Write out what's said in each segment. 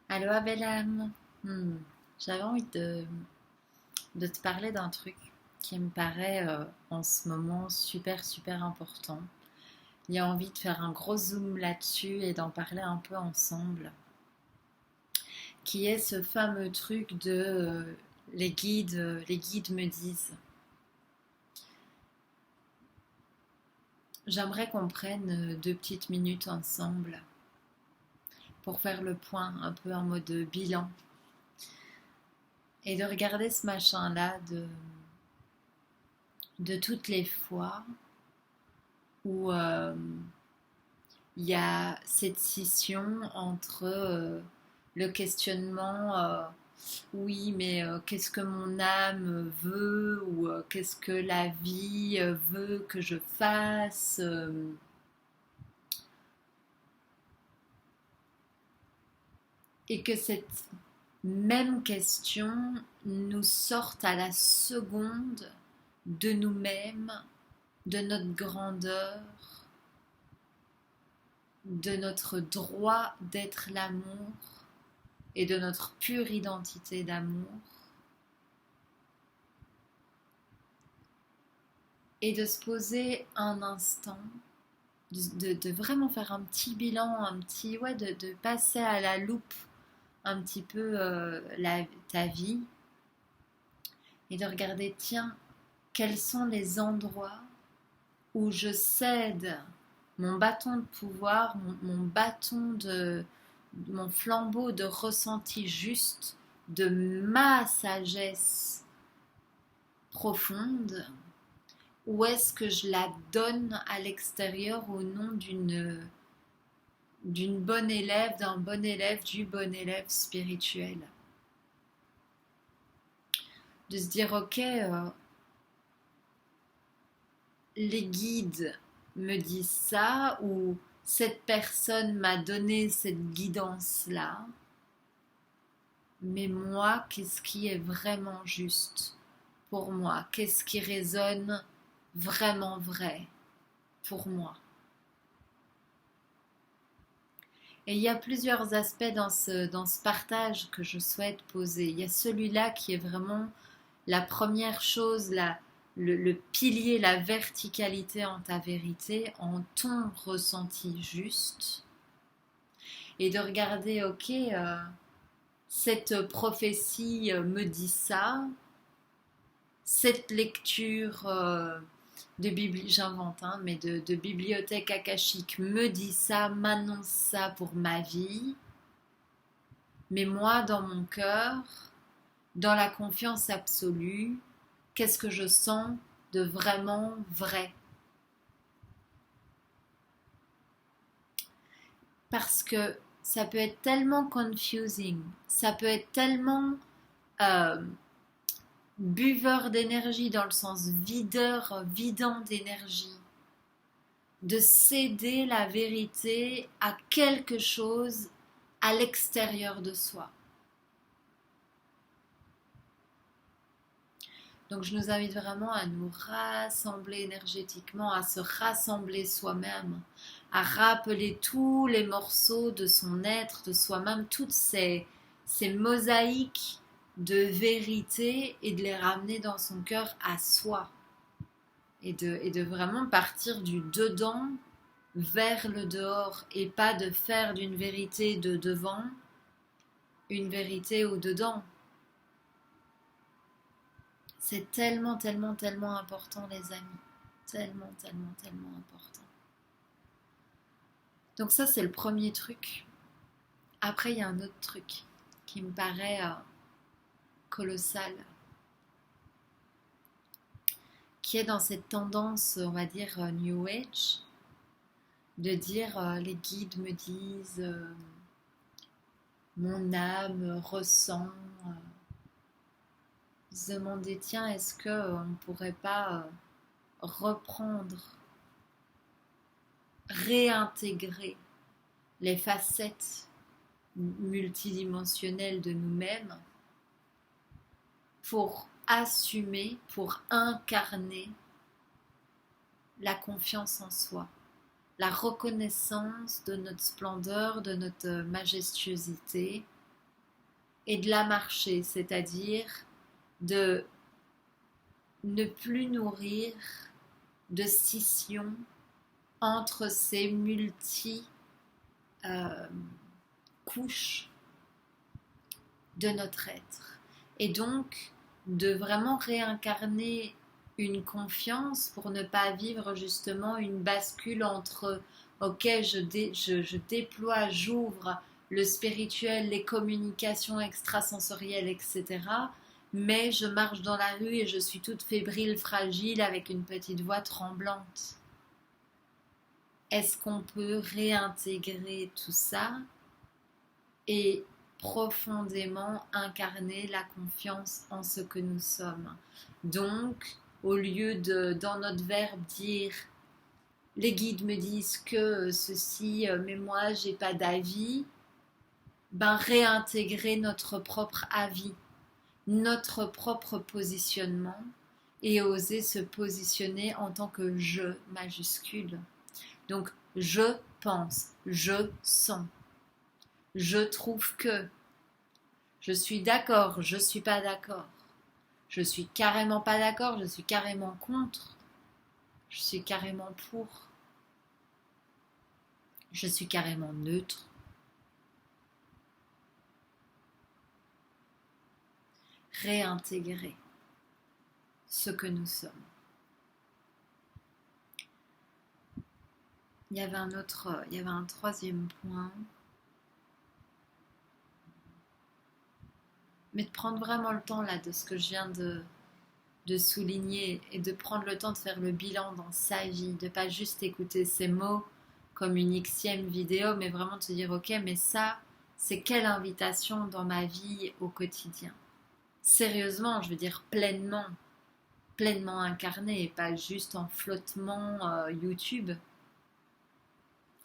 Allô, Abelham. J'avais envie de te parler d'un truc qui me paraît en ce moment super super important. Il y a envie de faire un gros zoom là-dessus et d'en parler un peu ensemble, qui est ce fameux truc de les guides me disent. J'aimerais qu'on prenne 2 petites minutes ensemble pour faire le point un peu en mode bilan et de regarder ce machin-là de toutes les fois où il y a cette scission entre le questionnement, oui, mais qu'est-ce que mon âme veut ou qu'est-ce que la vie veut que je fasse, et que cette même question nous sorte à la seconde de nous-mêmes, de notre grandeur, de notre droit d'être l'amour et de notre pure identité d'amour, et de se poser un instant, de vraiment faire un petit bilan, ouais, de passer à la loupe un petit peu ta vie et de regarder, tiens, quels sont les endroits où je cède mon bâton de pouvoir, mon bâton mon flambeau de ressenti juste, de ma sagesse profonde, ou est-ce que je la donne à l'extérieur au nom d'une bonne élève, d'un bon élève, du bon élève spirituel? De se dire, ok, les guides me disent ça, ou cette personne m'a donné cette guidance-là, mais moi, qu'est-ce qui est vraiment juste pour moi? Qu'est-ce qui résonne vraiment vrai pour moi? Et il y a plusieurs aspects dans ce partage que je souhaite poser. Il y a celui-là qui est vraiment la première chose, le pilier, la verticalité en ta vérité, en ton ressenti juste. Et de regarder, ok, cette prophétie me dit ça, cette lecture j'invente, hein, mais de bibliothèque akashique me dit ça, m'annonce ça pour ma vie. Mais moi, dans mon cœur, dans la confiance absolue, qu'est-ce que je sens de vraiment vrai? Parce que ça peut être tellement confusing, ça peut être tellement euh, buveur d'énergie dans le sens videur, vidant d'énergie, de céder la vérité à quelque chose à l'extérieur de soi. Donc je nous invite vraiment à nous rassembler énergétiquement, à se rassembler soi-même, à rappeler tous les morceaux de son être, de soi-même, toutes ces mosaïques de vérité, et de les ramener dans son cœur à soi. Et de vraiment partir du dedans vers le dehors, et pas de faire d'une vérité de devant une vérité au dedans. C'est tellement, tellement, tellement important, les amis. Tellement, tellement, tellement important. Donc ça, c'est le premier truc. Après, il y a un autre truc qui me paraît colossal, qui est dans cette tendance, on va dire, New Age, de dire les guides me disent, mon âme ressent, se demander, tiens, est-ce qu'on ne pourrait pas reprendre, réintégrer les facettes multidimensionnelles de nous-mêmes pour assumer, pour incarner la confiance en soi, la reconnaissance de notre splendeur, de notre majestuosité, et de la marcher, c'est-à-dire de ne plus nourrir de scission entre ces couches de notre être. Et donc, de vraiment réincarner une confiance pour ne pas vivre justement une bascule entre ok, je déploie, j'ouvre le spirituel, les communications extrasensorielles, etc. Mais je marche dans la rue et je suis toute fébrile, fragile, avec une petite voix tremblante. Est-ce qu'on peut réintégrer tout ça et profondément incarner la confiance en ce que nous sommes? Donc, au lieu de, dans notre verbe, dire les guides me disent que ceci, mais moi, j'ai pas d'avis, ben réintégrer notre propre avis, notre propre positionnement et oser se positionner en tant que je majuscule. Donc, je pense, je sens, je trouve que, je suis d'accord, je suis pas d'accord, je suis carrément pas d'accord, je suis carrément contre, je suis carrément pour, je suis carrément neutre. Réintégrer ce que nous sommes. Il y avait un troisième point. Mais de prendre vraiment le temps là de ce que je viens de souligner et de prendre le temps de faire le bilan dans sa vie, de pas juste écouter ces mots comme une xème vidéo, mais vraiment de se dire ok, mais ça, c'est quelle invitation dans ma vie au quotidien? Sérieusement, je veux dire pleinement incarné et pas juste en flottement YouTube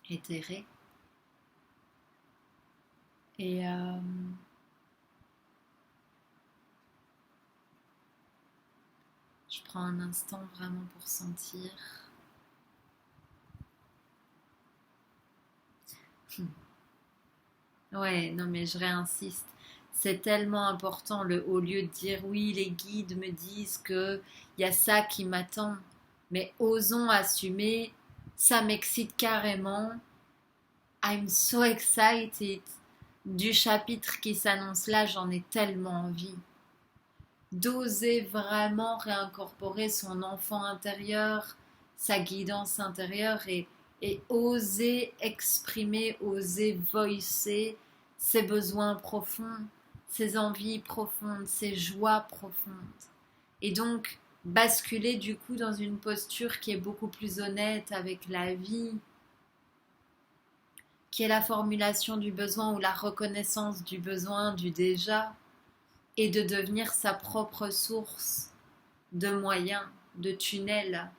éthéré. Et je prends un instant vraiment pour sentir. Ouais, non mais je réinsiste. C'est tellement important au lieu de dire oui, les guides me disent que il y a ça qui m'attend, mais osons assumer, ça m'excite carrément. I'm so excited du chapitre qui s'annonce là, j'en ai tellement envie. D'oser vraiment réincorporer son enfant intérieur, sa guidance intérieure et oser exprimer, oser voicer ses besoins profonds, ses envies profondes, ses joies profondes. Et donc basculer du coup dans une posture qui est beaucoup plus honnête avec la vie, qui est la formulation du besoin ou la reconnaissance du besoin, du déjà, et de devenir sa propre source de moyens, de tunnels,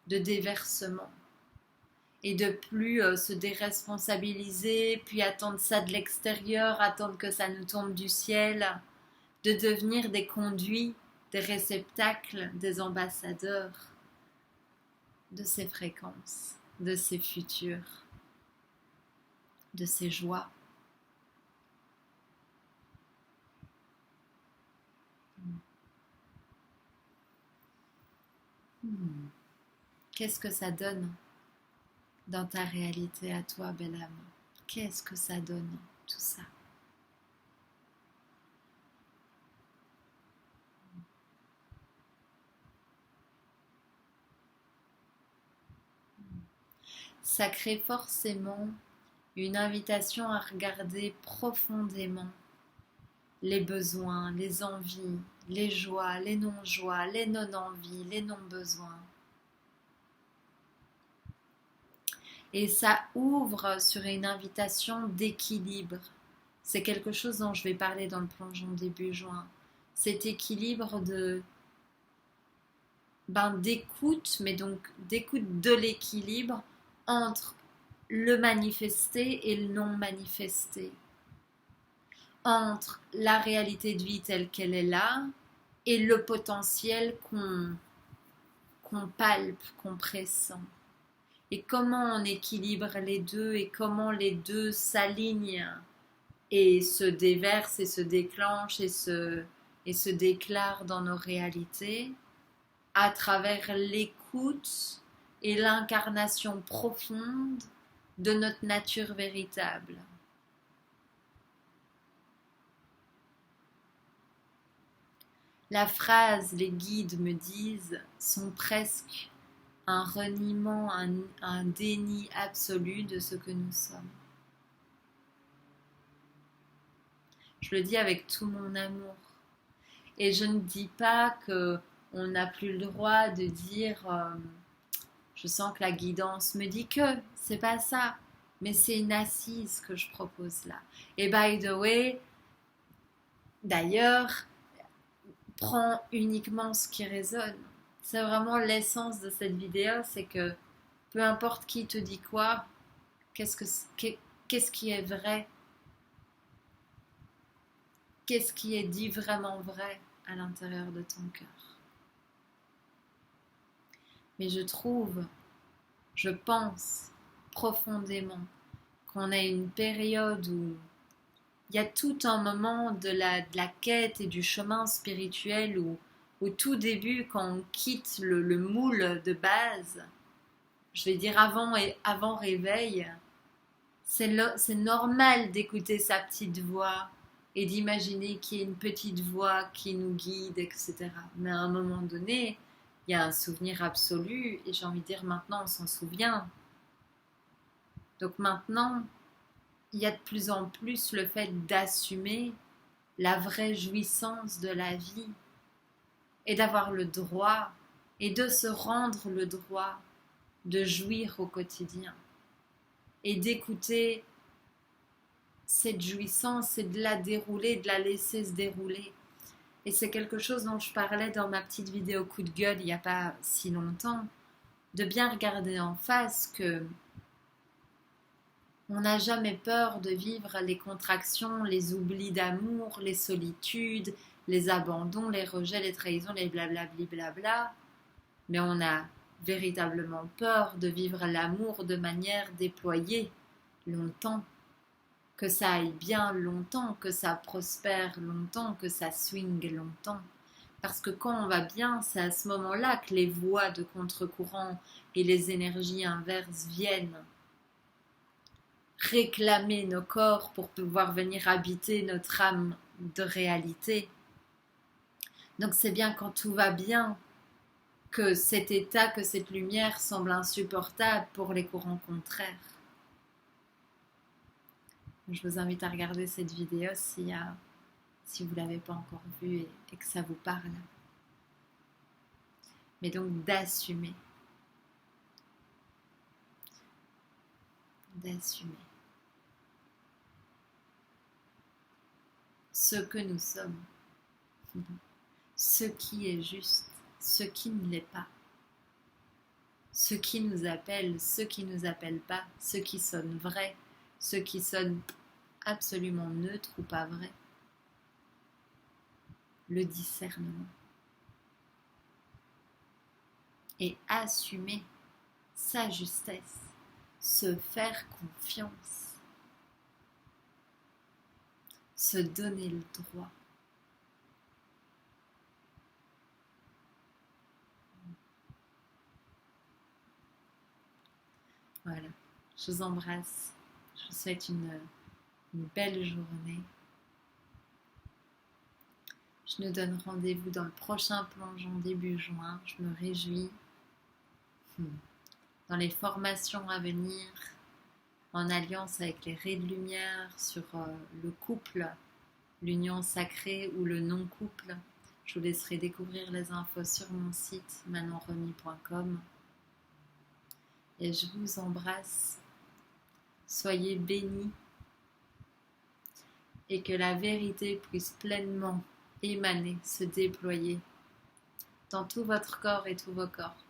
de déversement. Et de plus se déresponsabiliser, puis attendre ça de l'extérieur, attendre que ça nous tombe du ciel, de devenir des conduits, des réceptacles, des ambassadeurs de ces fréquences, de ces futurs, de ces joies. Qu'est-ce que ça donne dans ta réalité à toi, belle âme? Qu'est-ce que ça donne, tout ça? Ça crée forcément une invitation à regarder profondément les besoins, les envies, les joies, les non-joies, les non-envies, les non-besoins. Et ça ouvre sur une invitation d'équilibre. C'est quelque chose dont je vais parler dans le plongeon début juin. Cet équilibre d'écoute, mais donc d'écoute de l'équilibre entre le manifesté et le non manifesté. Entre la réalité de vie telle qu'elle est là et le potentiel qu'on palpe, qu'on pressent. Et comment on équilibre les deux et comment les deux s'alignent et se déverse et se déclenche et se déclare dans nos réalités à travers l'écoute et l'incarnation profonde de notre nature véritable. La phrase les guides me disent sont presque un reniement, un déni absolu de ce que nous sommes. Je le dis avec tout mon amour. Et je ne dis pas qu'on n'a plus le droit de dire je sens que la guidance me dit que, c'est pas ça. Mais c'est une assise que je propose là. Et by the way, d'ailleurs, prends uniquement ce qui résonne. C'est vraiment l'essence de cette vidéo, c'est que peu importe qui te dit quoi, qu'est-ce qui est vrai, qu'est-ce qui est dit vraiment vrai à l'intérieur de ton cœur. Mais je pense profondément qu'on a une période où il y a tout un moment de la quête et du chemin spirituel où au tout début, quand on quitte le moule de base, je vais dire avant réveil, c'est normal d'écouter sa petite voix et d'imaginer qu'il y a une petite voix qui nous guide, etc. Mais à un moment donné, il y a un souvenir absolu et j'ai envie de dire maintenant on s'en souvient. Donc maintenant, il y a de plus en plus le fait d'assumer la vraie jouissance de la vie et d'avoir le droit et de se rendre le droit de jouir au quotidien et d'écouter cette jouissance et de la dérouler, de la laisser se dérouler. Et c'est quelque chose dont je parlais dans ma petite vidéo coup de gueule il n'y a pas si longtemps, de bien regarder en face que on n'a jamais peur de vivre les contractions, les oublis d'amour, les solitudes, les abandons, les rejets, les trahisons, les blablabli blabla. Mais on a véritablement peur de vivre l'amour de manière déployée longtemps. Que ça aille bien longtemps, que ça prospère longtemps, que ça swing longtemps. Parce que quand on va bien, c'est à ce moment-là que les voies de contre-courant et les énergies inverses viennent réclamer nos corps pour pouvoir venir habiter notre âme de réalité. Donc c'est bien quand tout va bien que cet état, que cette lumière semble insupportable pour les courants contraires. Je vous invite à regarder cette vidéo si vous ne l'avez pas encore vue et que ça vous parle. Mais donc d'assumer. Ce que nous sommes, ce qui est juste, ce qui ne l'est pas, ce qui nous appelle, ce qui ne nous appelle pas, ce qui sonne vrai, ce qui sonne absolument neutre ou pas vrai. Le discernement. Et assumer sa justesse, se faire confiance. Se donner le droit. Voilà, je vous embrasse. Je vous souhaite une belle journée. Je nous donne rendez-vous dans le prochain plongeon début juin. Je me réjouis. Dans les formations à venir, en alliance avec les raies de lumière sur le couple, l'union sacrée ou le non-couple. Je vous laisserai découvrir les infos sur mon site manonremy.com. Et je vous embrasse. Soyez bénis et que la vérité puisse pleinement émaner, se déployer dans tout votre corps et tous vos corps.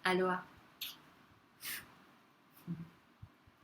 Aloha.